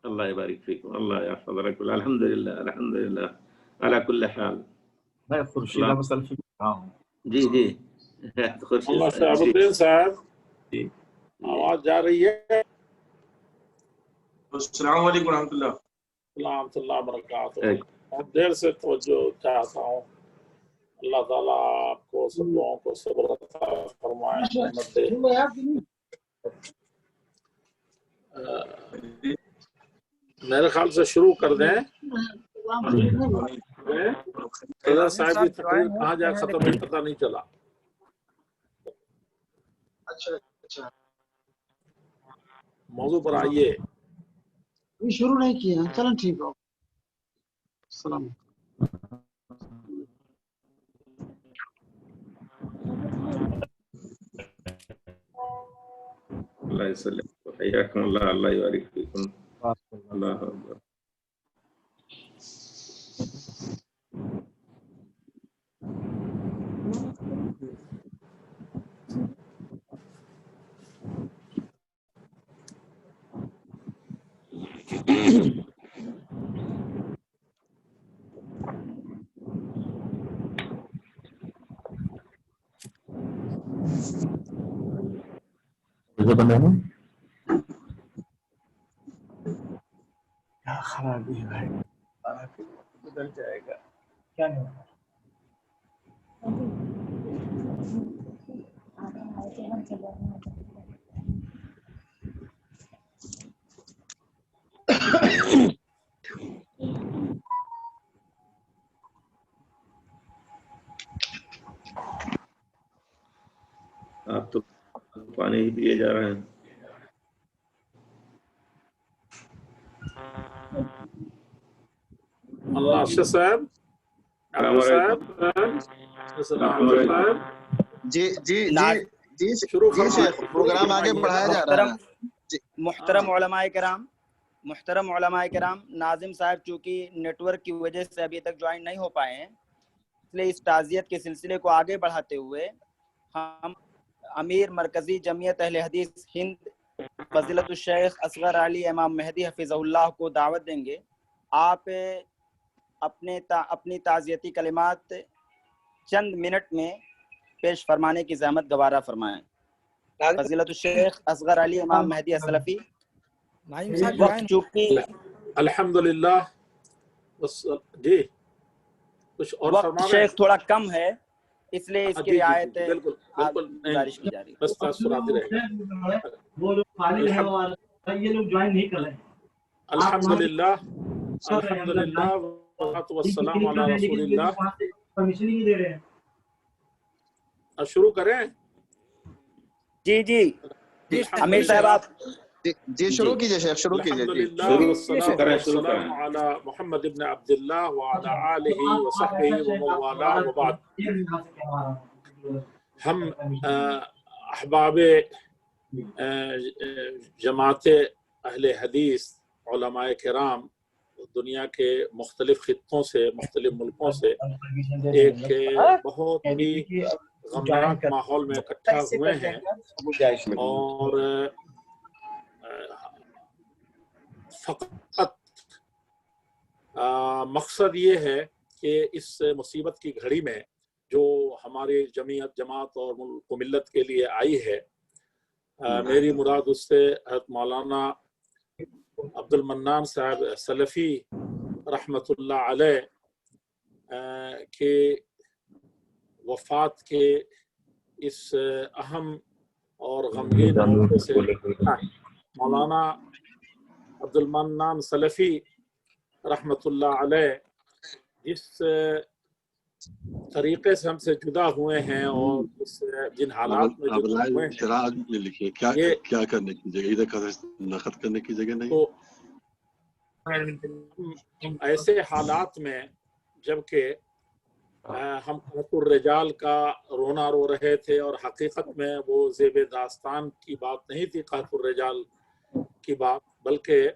الله يبارك فيكم، الله يحفظك. الحمد لله الحمد لله على كل حال. میں خورشید احمد سلفی ہاں جی جی خورشید اللہ صاحب شہاب الدین صاحب جی آواز جا رہی ہے؟ السلام علیکم ورحمۃ اللہ. ورحمۃ اللہ وبرکاتہ. بہت دیر سے توجہ چاہتا ہوں. اللہ تعالیٰ آپ کو سب لوگوں کو صبر عطا فرمائے، رحمت دے. میرے خیال سے شروع کر دیں. رضا صاحب کی تقریر کہاں جا ختم ہوئی پتہ نہیں چلا. اچھا موضوع پر آئیے. شروع نہیں کیا. چلیں ٹھیک ہو. السلام الله يسلمك وحياكم الله، الله يبارك فيكم. الله أكبر. کیا خرابی ہے بھائی، بدل جائے گا کیا نہیں ہوگا. آپ تو پانی ہی پیے جا رہے ہیں. اللہ ارشد صاحب، السلام علیکم. جی جی جی جی شروع جی شیخ پروگرام آگے بڑھایا جا رہا ہے. محترم علماء کرام، ناظم صاحب چونکہ نیٹ ورک کی وجہ سے ابھی تک جوائن نہیں ہو پائے ہیں، اس لیے اس تعزیت کے سلسلے کو آگے بڑھاتے ہوئے ہم امیر مرکزی جمعیت اہل حدیث ہند فضیلت الشیخ اصغر علی امام مہدی حفظہ اللہ کو دعوت دیں گے. آپ اپنی تعزیتی کلمات چند منٹ میں پیش فرمانے کی زحمت گوارا فرمائیں. فضیلت الشیخ اصغر علی امام مہدی السلفی. وقت چونکہ الحمدللہ جی کچھ اور وقت فرما رہے ہیں. شیخ تھوڑا کم ہے، اس لیے اس کی جی رعایت بالکل بالکل گزارش کی جا رہی ہے. بس تاثر آتی رہے گا. وہ لوگ خالی ہیں اور یہ لوگ جوائن نہیں کر رہے ہیں. الحمدللہ الحمدللہ والصلاۃ والسلام علی رسول اللہ. پرمیشن ہی دے رہے ہیں. اب شروع کریں. جی جی امیر صاحب آپ جی شروع کیجئے شیخ، شروع کیجئے. جی الحمدللہ والصلاۃ والسلام علی محمد ابن عبداللہ وعلی آلہ وصحبہ ومن والاه وبعد. ہم احباب جماعت اہل حدیث علماء کرام دنیا کے مختلف خطوں سے، مختلف ملکوں سے ایک بہت ہی غمناک ماحول میں اکٹھا ہوئے ہیں، اور فقط مقصد یہ ہے کہ اس مصیبت کی گھڑی میں جو ہماری جماعت اور ملک و ملت کے لیے آئی ہے، میری مراد اس سے حضرت مولانا عبد المنان صاحب سلفی رحمۃ اللہ علیہ کے وفات کے اس اہم اور غمگین موقع سے مولانا عبد المنان سلفی رحمۃ اللہ علیہ جس طریقے سے ہم سے جدا ہوئے ہیں اور جن حالات میں جدا ہوئے ہیں، کیا کرنے کی جگہ ادھر نقد کرنے کی جگہ نہیں. تو ایسے حالات میں جبکہ ہم قحط الرجال کا رونا رو رہے تھے، اور حقیقت میں وہ زیب داستان کی بات نہیں تھی قحط الرجال کی بات، بلکہ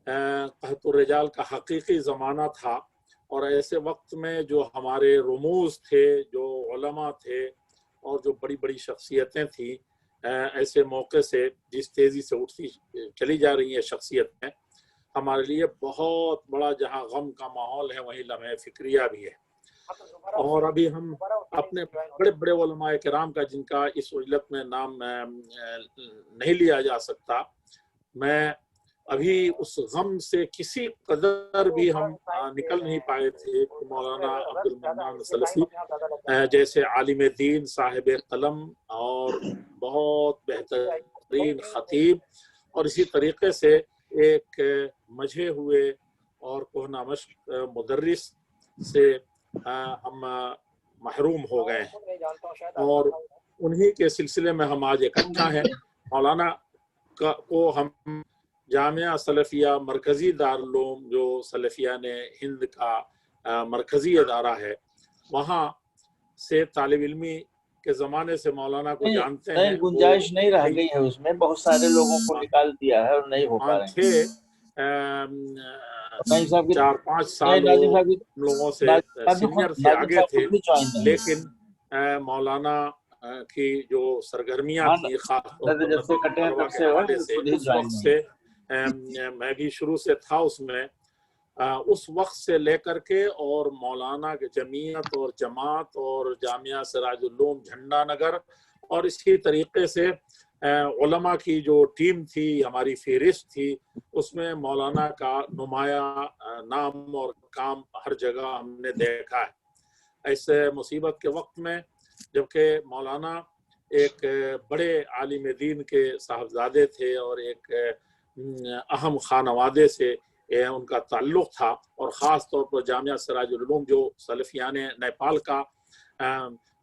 قحط الرجال کا حقیقی زمانہ تھا. اور ایسے وقت میں جو ہمارے رموز تھے، جو علماء تھے اور جو بڑی بڑی شخصیتیں تھیں، ایسے موقع سے جس تیزی سے اٹھتی چلی جا رہی ہیں شخصیتیں، ہمارے لیے بہت بڑا، جہاں غم کا ماحول ہے وہیں لمحہ فکریہ بھی ہے۔ اور ابھی ہم اپنے بڑے بڑے علماء کرام کا، جن کا اس عجلت میں نام نہیں لیا جا سکتا، میں ابھی اس غم سے کسی قدر بھی ہم نکل نہیں پائے تھے۔ مولانا عبد المنان سلفی جیسے عالم دین، صاحب قلم اور بہت بہترین خطیب، اور اسی طریقے سے ایک مجھے ہوئے اور کوہنہ مشق مدرس سے ہم محروم ہو گئے ہیں، اور انہی کے سلسلے میں ہم آج اکٹھا ہیں۔ مولانا کو ہم جامعہ سلفیہ مرکزی دارالعلوم، جو سلفیہ نے ہند کا مرکزی ادارہ ہے، وہاں سے طالب علمی کے زمانے سے مولانا کو جانتے ہیں۔ گنجائش نہیں رہ گئی ہے اس میں، بہت سارے لوگوں کو نکال دیا ہے اور نہیں ہو پا رہے ہیں۔ 4-5 سال وہ لوگوں سے سینئر تھے، آگے تھے، لیکن مولانا کی جو سرگرمیاں تھیں خاص طور پر کے حوالے سے، اس وقت سے میں بھی شروع سے تھا اس میں، اس وقت سے لے کر کے، اور مولانا کے جمعیت اور جماعت اور جامعہ سراج العلوم جھنڈا نگر، اور اسی طریقے سے علماء کی جو ٹیم تھی، ہماری فہرست تھی، اس میں مولانا کا نمایاں نام اور کام ہر جگہ ہم نے دیکھا ہے۔ ایسے مصیبت کے وقت میں، جبکہ مولانا ایک بڑے عالم دین کے صاحبزادے تھے اور ایک اہم خانوادے سے ان کا تعلق تھا، اور خاص طور پر جامعہ سراج العلوم جو سلفیان نیپال کا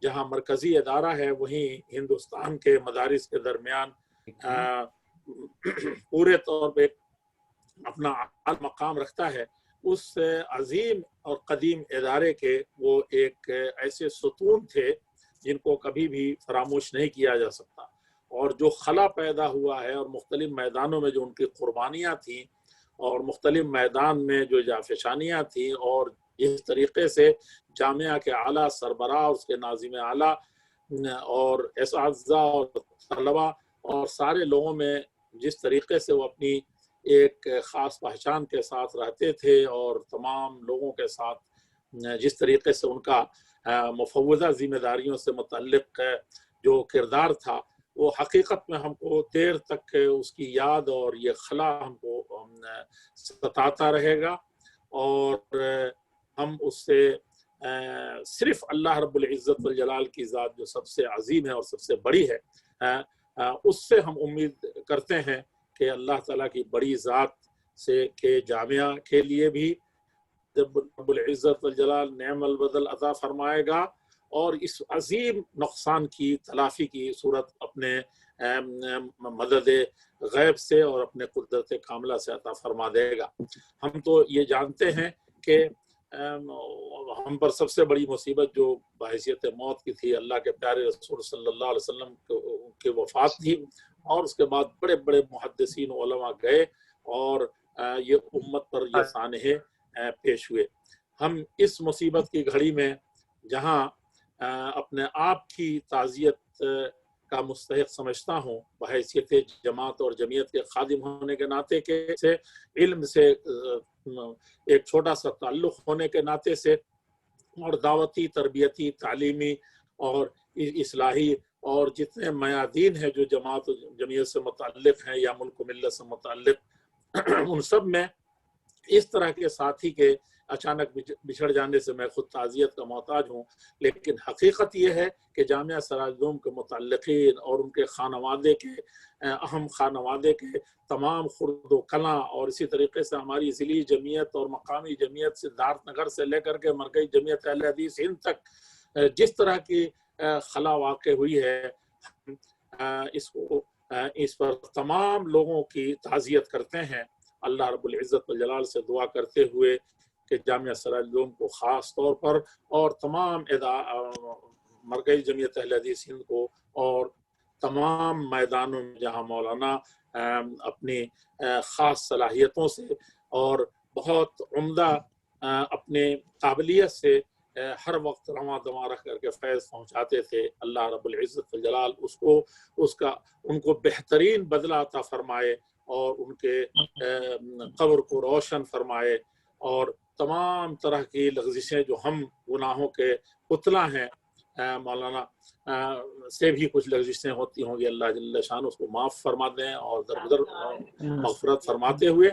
جہاں مرکزی ادارہ ہے، وہیں ہندوستان کے مدارس کے درمیان پورے طور پہ اپنا اعلیٰ مقام رکھتا ہے، اس عظیم اور قدیم ادارے کے وہ ایک ایسے ستون تھے جن کو کبھی بھی فراموش نہیں کیا جا سکتا، اور جو خلا پیدا ہوا ہے، اور مختلف میدانوں میں جو ان کی قربانیاں تھیں، اور مختلف میدان میں جو جافشانیاں تھیں، اور اس طریقے سے جامعہ کے اعلیٰ سربراہ، اس کے ناظم اعلیٰ اور اساتذہ اور طلبہ اور سارے لوگوں میں جس طریقے سے وہ اپنی ایک خاص پہچان کے ساتھ رہتے تھے، اور تمام لوگوں کے ساتھ جس طریقے سے ان کا مفوضہ ذمہ داریوں سے متعلق جو کردار تھا، وہ حقیقت میں ہم کو دیر تک اس کی یاد اور یہ خلا ہم کو ستاتا رہے گا، اور ہم اس سے صرف اللہ رب العزت والجلال کی ذات جو سب سے عظیم ہے اور سب سے بڑی ہے، اس سے ہم امید کرتے ہیں کہ اللہ تعالیٰ کی بڑی ذات سے کہ جامعہ کے لیے بھی جب رب العزت والجلال نعم البدل عطا فرمائے گا، اور اس عظیم نقصان کی تلافی کی صورت اپنے مدد غیب سے اور اپنے قدرت کاملہ سے عطا فرما دے گا۔ ہم تو یہ جانتے ہیں کہ ہم پر سب سے بڑی مصیبت جو بحیثیت موت کی تھی، اللہ کے پیارے رسول صلی اللہ علیہ وسلم کی وفات تھی، اور اس کے بعد بڑے بڑے محدثین علماء گئے، اور یہ امت پر یہ سانحے پیش ہوئے۔ ہم اس مصیبت کی گھڑی میں جہاں اپنے آپ کی تعزیت کا مستحق سمجھتا ہوں بحیثیت جماعت اور جمعیت کے خادم ہونے کے ناطے کے سے، علم سے ایک چھوٹا سا تعلق ہونے کے ناطے سے، اور دعوتی، تربیتی، تعلیمی اور اصلاحی اور جتنے میادین ہیں جو جماعت و جمعیت سے متعلق ہیں یا ملک و ملت سے متعلق، ان سب میں اس طرح کے ساتھی کے اچانک بچھڑ جانے سے میں خود تعزیت کا محتاج ہوں، لیکن حقیقت یہ ہے کہ جامعہ سراج العلوم کے متعلقین اور ان کے خانوادے کے اہم خانوادے کے تمام خرد و کلاں، اور اسی طریقے سے ہماری ضلعی جمعیت اور مقامی جمعیت سدھارتھ نگر سے لے کر کے مرکزی جمعیت اہل حدیث ہند تک جس طرح کی خلا واقع ہوئی ہے، اس پر تمام لوگوں کی تعزیت کرتے ہیں، اللہ رب العزت والجلال سے دعا کرتے ہوئے کہ جامعہ سراج العلوم کو خاص طور پر اور تمام مرکزی جمعیت اہل حدیث ہند کو اور تمام میدانوں میں جہاں مولانا اپنی خاص صلاحیتوں سے اور بہت عمدہ اپنے قابلیت سے ہر وقت رواں دواں رکھ کر کے فیض پہنچاتے تھے، اللہ رب العزت والجلال ان کو بہترین بدلہ عطا فرمائے اور ان کے قبر کو روشن فرمائے، اور تمام طرح کی لغزشیں جو ہم گناہوں کے پتلا ہیں مولانا سے بھی کچھ لغزشیں ہوتی ہوں گی، اللہ جل شانہ اس کو معاف فرما دیں اور درگزر مغفرت فرماتے ہوئے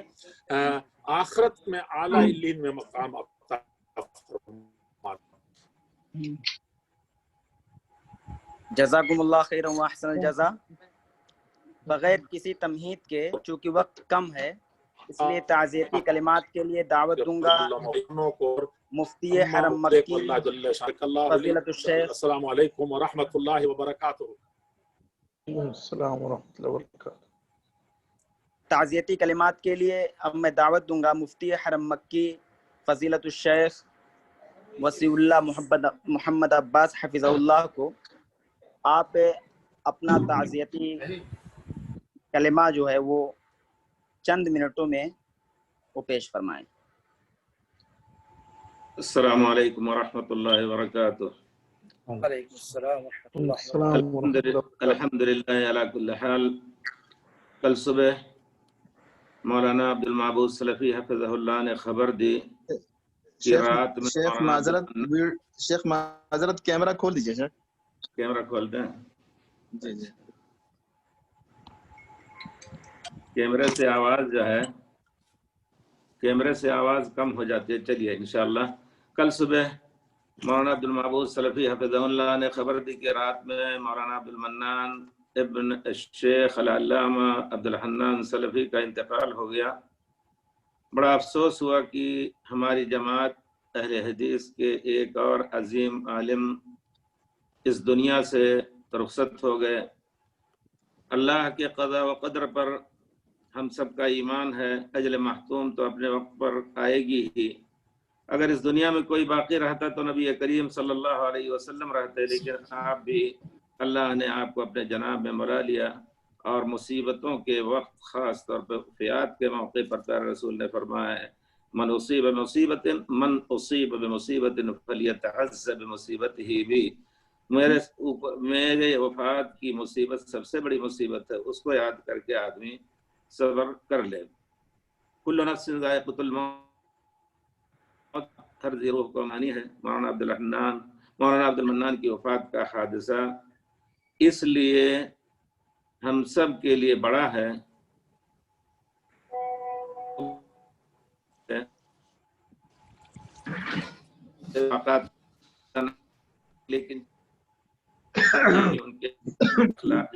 آخرت میں اعلیٰ علین میں مقام عطا فرما دیں۔ جزاکم اللہ خیر و احسن الجزا۔ بغیر کسی تمہید کے، چونکہ وقت کم ہے اس لیے تعزیتی کلمات کے لیے دعوت دوں گا مفتی حرم مکی فضیلت الشیخ السلام علیکم ورحمۃ اللہ وبرکاتہ۔ السلام ورحمۃ اللہ وبرکاتہ۔ تعزیتی کلمات کے لیے اب میں دعوت دوں گا مفتی حرم مکی فضیلت الشیخ وسیع اللہ محمد عباس حفظہ اللہ کو۔ آپ اپنا تعزیتی کلمہ جو ہے وہ چند منٹوں میں وہ پیش فرمائیں۔ السلام علیکم ورحمۃ اللہ وبرکاتہ۔ وعلیکم السلام ورحمۃ اللہ۔ الحمد للہ علی کل حال۔ کل صبح مولانا عبد المعبود سلفی حفظہ اللہ نے خبر دی کہ رات میں شیخ معذرت کیمرہ کھول دیجیے سر۔ کیمرہ کھول دیں؟ جی جی۔ کیمرے سے آواز جو ہے، کیمرے سے آواز کم ہو جاتی ہے۔ چلیے انشاءاللہ کل صبح مولانا عبد المعبود سلفی حفظہ اللہ نے خبر دی کہ رات میں مولانا عبد المنان ابن الشیخ العلامہ عبد الحنان سلفی کا انتقال ہو گیا۔ بڑا افسوس ہوا کہ ہماری جماعت اہل حدیث کے ایک اور عظیم عالم اس دنیا سے رخصت ہو گئے۔ اللہ کے قضاء و قدر پر ہم سب کا ایمان ہے، اجل محتوم تو اپنے وقت پر آئے گی ہی۔ اگر اس دنیا میں کوئی باقی رہتا تو نبی کریم صلی اللہ علیہ وسلم رہتے، لیکن آپ بھی اللہ نے آپ کو اپنے جناب میں ملا لیا، اور مصیبتوں کے وقت خاص طور پر وفیات کے موقع پر پیارے رسول نے فرمایا ہے من اصیب بمصیبت فلیتعز بمصیبتہ بھی۔ میرے وفات کی مصیبت سب سے بڑی مصیبت ہے، اس کو یاد کر کے آدمی صبر کر لے۔ کل نفس ذائقۃ الموت، ہر ذی روح کو مانی ہے۔ مولانا عبد المنان کی وفات کا حادثہ اس لیے ہم سب کے لیے بڑا ہے لیکن ان کے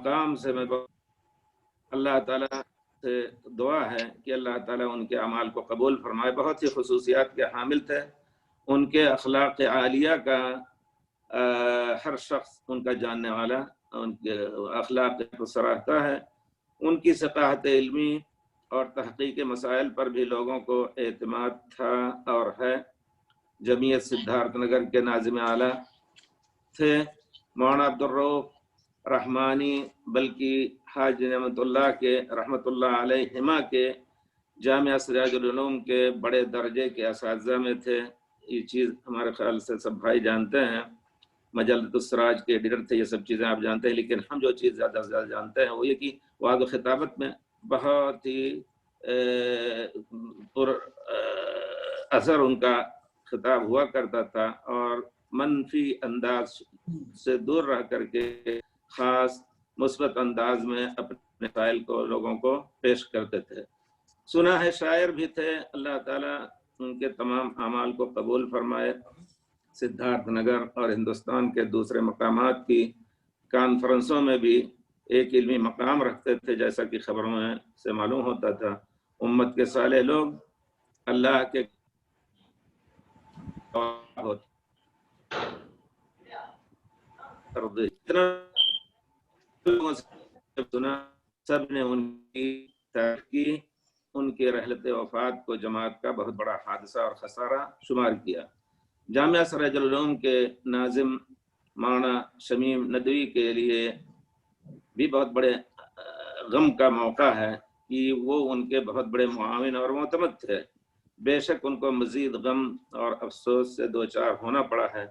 کام سے میں اللہ تعالیٰ سے دعا ہے کہ اللہ تعالیٰ ان کے اعمال کو قبول فرمائے۔ بہت سی خصوصیات کے حامل تھے، ان کے اخلاق عالیہ کا ہر شخص ان کا جاننے والا ان کے اخلاق کو سراہتا ہے۔ ان کی ثقافت علمی اور تحقیق مسائل پر بھی لوگوں کو اعتماد تھا اور ہے۔ جمعیت سدھارتھ نگر کے ناظم اعلیٰ تھے۔ مولانا عبد الرؤف رحمانی بلکہ حاج نعمت اللہ کے رحمت اللہ علیہما کے جامعہ سراج العلوم کے بڑے درجے کے اساتذہ میں تھے۔ یہ چیز ہمارے خیال سے سب بھائی جانتے ہیں۔ مجلۃ السراج کے ایڈیٹر تھے، یہ سب چیزیں آپ جانتے ہیں، لیکن ہم جو چیز زیادہ سے زیادہ جانتے ہیں وہ یہ کہ وعظ و خطابت میں بہت ہی پر اثر ان کا خطاب ہوا کرتا تھا، اور منفی انداز سے دور رہ کر کے خاص مثبت انداز میں اپنے مسائل کو لوگوں کو پیش کرتے تھے۔ سنا ہے شاعر بھی تھے، اللہ تعالیٰ ان کے تمام اعمال کو قبول فرمائے۔ سدھارتھ نگر اور ہندوستان کے دوسرے مقامات کی کانفرنسوں میں بھی ایک علمی مقام رکھتے تھے، جیسا کہ خبروں میں سے معلوم ہوتا تھا۔ امت کے صالح لوگ اللہ کے سب نے ان کی ترقی، ان کی رحلت وفات کو جماعت کا بہت بڑا حادثہ اور خسارہ شمار کیا۔ جامعہ سراج العلوم کے ناظم مولانا شمیم ندوی کے لیے بھی بہت بڑے غم کا موقع ہے کہ وہ ان کے بہت بڑے معاون اور معتمد تھے۔ بے شک ان کو مزید غم اور افسوس سے دوچار ہونا پڑا ہے،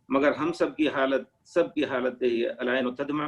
مگر ہم سب کی حالت یہی ہے، العین تدمع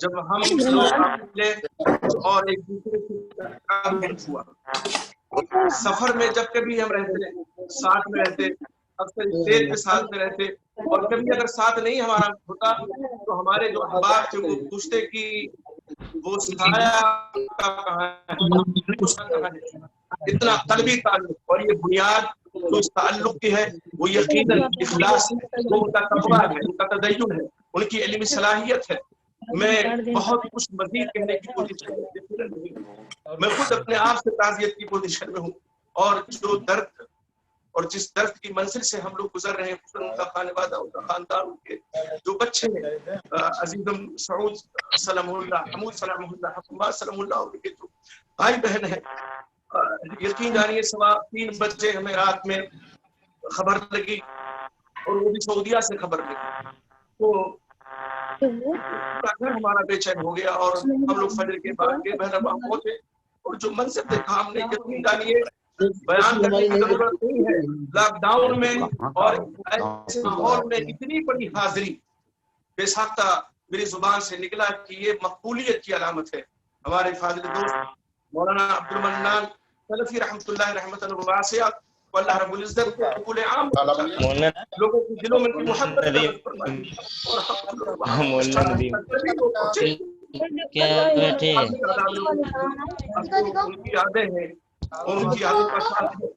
جب ہم لوگ ملے اور ایک دوسرے سے ہوا سفر میں جب کبھی ہم رہتے ساتھ میں رہتے اکثر اسٹیج پہ ساتھ میں رہتے اور کبھی اگر ساتھ نہیں ہمارا ہوتا تو ہمارے جو احباب تھے وہ پوچھتے کہ وہ سایہ کہاں ہے. اتنا قلبی تعلق اور یہ بنیاد جو اس تعلق کی ہے وہ یقیناً اخلاص ہے، وہ ان کا تقویٰ ہے، ان کا تدین ہے، ان کی علمی صلاحیت ہے. میں بہت کچھ مزید کہنے کی کوشش میں خود اپنے آپ سے تعزیت کی پوزیشن میں ہوں اور جو درد اور جس درد کی منزل سے ہم لوگ گزر رہے ہیں ان کا خانوادہ ان کا خاندان ان کے جو بچے ہیں عزیزم سعود سلام اللہ حمود سلام اللہ حکمات سلام اللہ ان کے جو بھائی بہن ہیں یقین جانیے 3:15 بجے ہمیں رات میں خبر لگی اور وہ بھی سعودیہ سے خبر لگی تو پورا گھر ہمارا بے چین ہو گیا اور ہم لوگ فجر کے بعد بے بہربا پہنچے اور جو منصب دیکھا ہم نے یقین جانیے بیان کرنے کی ضرورت نہیں ہے. لاک ڈاؤن میں اور ایسے ماحول میں اتنی بڑی حاضری بے ساختہ میری زبان سے نکلا کہ یہ مقبولیت کی علامت ہے. ہمارے فاضل دوست مولانا عبد المنان سلفی رحمۃ اللہ رحمۃ الواسعہ اللہ رب العزت کو قبول عام لوگوں کے دلوں میں محبت ان کی یادیں ہیں ان کی یادوں کا ساتھ ہے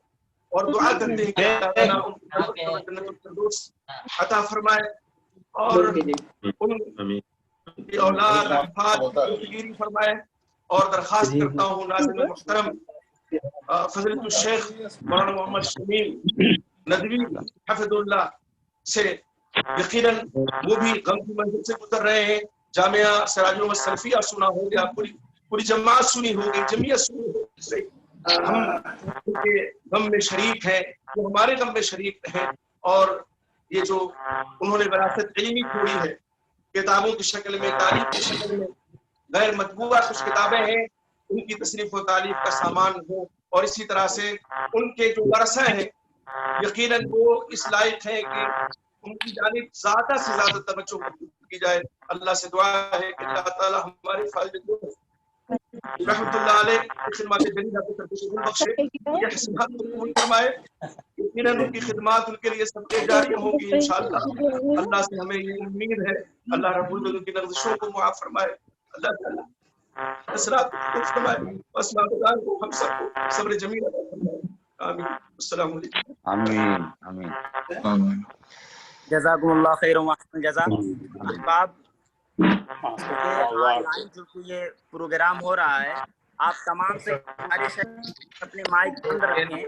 اور دعا کرتے ہیں کہ اللہ تعالیٰ ان کو جنت الفردوس عطا فرمائے اور ان کی اولاد احفاد فرمائے. اور درخواست کرتا ہوں ناظرین محترم فضیلت الشیخ مولانا محمد شمیل ندوی حفظ اللہ سے یقیناً وہ بھی غم کی منزل سے گزر رہے ہیں. جامعہ سراج العلوم السلفیہ سنا ہو گیا پوری جماعت سنی ہوگی جمعیت سنی ہوگی. ہم ان کے غم میں شریک ہیں وہ ہمارے غم میں شریک ہیں اور یہ جو انہوں نے وراثت علمی چھوڑی ہے کتابوں کی شکل میں تعریف کی شکل میں غیر مطبوعہ کچھ کتابیں ہیں ان کی تصنیف و تعلیف کا سامان ہو اور اسی طرح سے ان کے جو ورثہ ہیں یقیناً وہ اس لائق ہیں کہ ان کی جانب زیادہ سے زیادہ توجہ کی جائے. اللہ سے دعا ہے کہ اللہ تعالیٰ ہمارے فائدے رحمۃ اللہ علیہ خدمات جلیلہ کو تربیت بخشے یہ حسنات قبول فرمائے. یقیناً ان کی خدمات ان کے لیے صدقے جاری ہوں گی انشاءاللہ. اللہ سے ہمیں یہ امید ہے اللہ رب العزت کی لغزشوں کو معاف فرمائے. اللہ تعالیٰ حسرات کو فرمائے اسماء کو ہم سب کو صبر جمیل عطا فرمائے. آمین. السلام علیکم. آمین آمین. جزاکم اللہ خیر و احسن جزا. احباب آن لائن جو یہ پروگرام ہو رہا ہے آپ تمام سے گزارش ہے اپنے مائک بند رکھیں.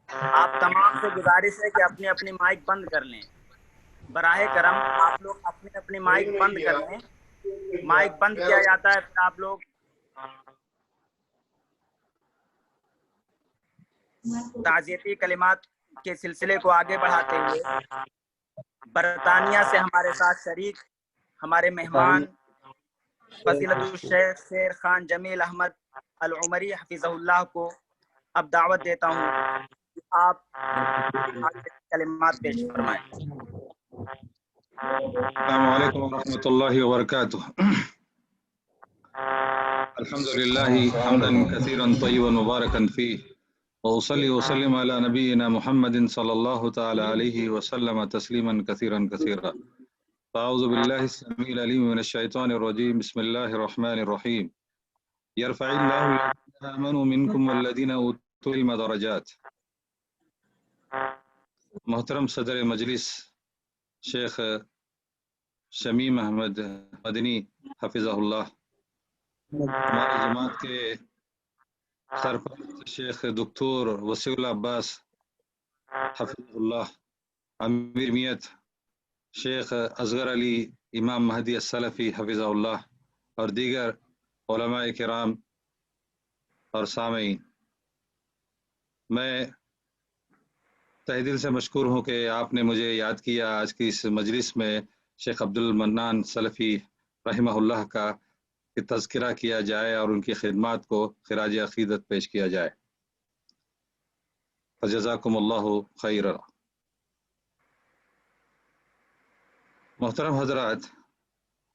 آپ تمام سے گزارش ہے کہ اپنے اپنے مائک بند کر لیں. براہ کرم آپ لوگ اپنے اپنے مائک بند کر لیں. مائک بند کیا جاتا ہے پھر آپ لوگ تعزیتی کلمات کے سلسلے کو آگے بڑھاتے ہوئے برطانیہ سے ہمارے ساتھ شریک ہمارے مہمان فضیلت الشیخ شیر خان جمیل احمد العمری حفظہ اللہ کو اب دعوت دیتا ہوں کہ آپ کلمات پیش فرمائیں. السلام علیکم ورحمۃ اللہ وبرکاتہ. الحمد للہ حمدا کثیرا طیبا مبارکا فیہ وأصلي وسلم على نبينا محمد صلى الله تعالى عليه وسلم تسليما كثيرا كثيرا. أعوذ بالله السميع العليم من الشيطان الرجيم. بسم الله الرحمن الرحيم. يرفع الله الذين آمنوا منكم والذين أوتوا العلم درجات. محترم صدر مجلس شیخ شمیم احمد مدنی حفظہ اللہ، ہماری جماعت کے سرپرست شیخ دکتور وسیع اللہ عباس حفظ اللہ، امیر میت شیخ اصغر علی امام مہدی السلفی حفظہ اللہ، اور دیگر علماء کرام اور سامعین، میں تہ دل سے مشکور ہوں کہ آپ نے مجھے یاد کیا آج کی اس مجلس میں شیخ عبد المنان سلفی رحمہ اللہ کا تذکرہ کیا جائے اور ان کی خدمات کو خراج عقیدت پیش کیا جائے. فجزاکم اللہ خیرا. محترم حضرات،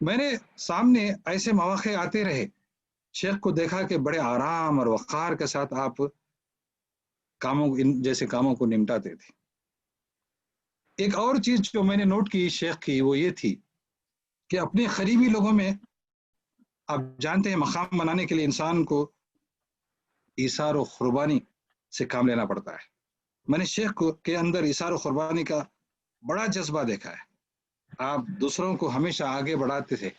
میں نے سامنے ایسے مواقع آتے رہے، شیخ کو دیکھا کہ بڑے آرام اور وقار کے ساتھ آپ جیسے کاموں کو نمٹاتے تھے۔ ایک اور چیز جو میں نے نوٹ کی شیخ کی وہ یہ تھی کہ اپنے قریبی لوگوں میں، آپ جانتے ہیں مقام بنانے کے لیے انسان کو ایثار و قربانی سے کام لینا پڑتا ہے۔ میں نے شیخ کو کے اندر ایثار و قربانی کا بڑا جذبہ دیکھا ہے۔ آپ دوسروں کو ہمیشہ آگے بڑھاتے تھے،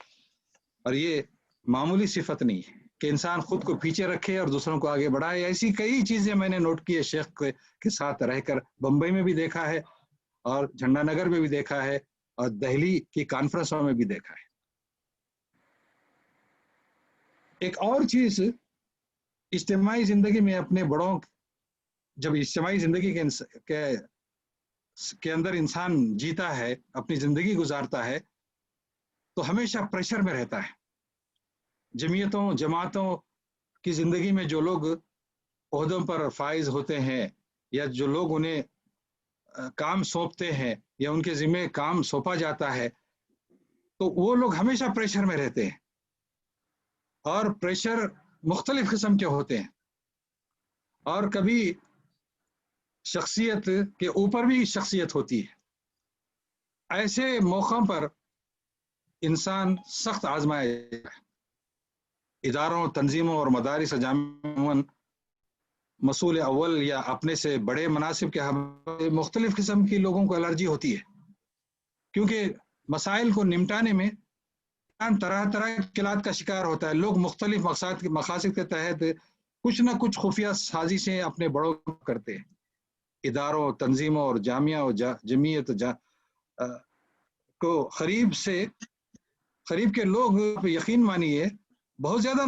اور یہ معمولی صفت نہیں ہے کہ انسان خود کو پیچھے رکھے اور دوسروں کو آگے بڑھائے۔ ایسی کئی چیزیں میں نے نوٹ کی ہے شیخ کے ساتھ رہ کر، بمبئی میں بھی دیکھا ہے اور جھنڈا نگر میں بھی دیکھا ہے اور دہلی کی کانفرنسوں میں بھی دیکھا ہے۔ ایک اور چیز، اجتماعی زندگی میں اپنے بڑوں، جب اجتماعی زندگی کے اندر انسان جیتا ہے، اپنی زندگی گزارتا ہے، تو ہمیشہ پریشر میں رہتا ہے۔ جمعیتوں جماعتوں کی زندگی میں جو لوگ عہدوں پر فائز ہوتے ہیں، یا جو لوگ انہیں کام سونپتے ہیں یا ان کے ذمہ کام سونپا جاتا ہے، تو وہ لوگ ہمیشہ پریشر میں رہتے ہیں، اور پریشر مختلف قسم کے ہوتے ہیں، اور کبھی شخصیت کے اوپر بھی شخصیت ہوتی ہے۔ ایسے موقعوں پر انسان سخت آزمایا جاتا ہے۔ اداروں، تنظیموں اور مدارس جامعاً مسئول اول یا اپنے سے بڑے مناصب کے حوالے مختلف قسم کی لوگوں کو الرجی ہوتی ہے، کیونکہ مسائل کو نمٹانے میں طرح طرح کی مشکلات کا شکار ہوتا ہے۔ لوگ مختلف مقاصد کے تحت کچھ نہ کچھ خفیہ سازشیں اپنے بڑوں کرتے ہیں۔ اداروں، تنظیموں اور جامعہ اور جمعیت کو قریب کے لوگ یقین مانیے بہت زیادہ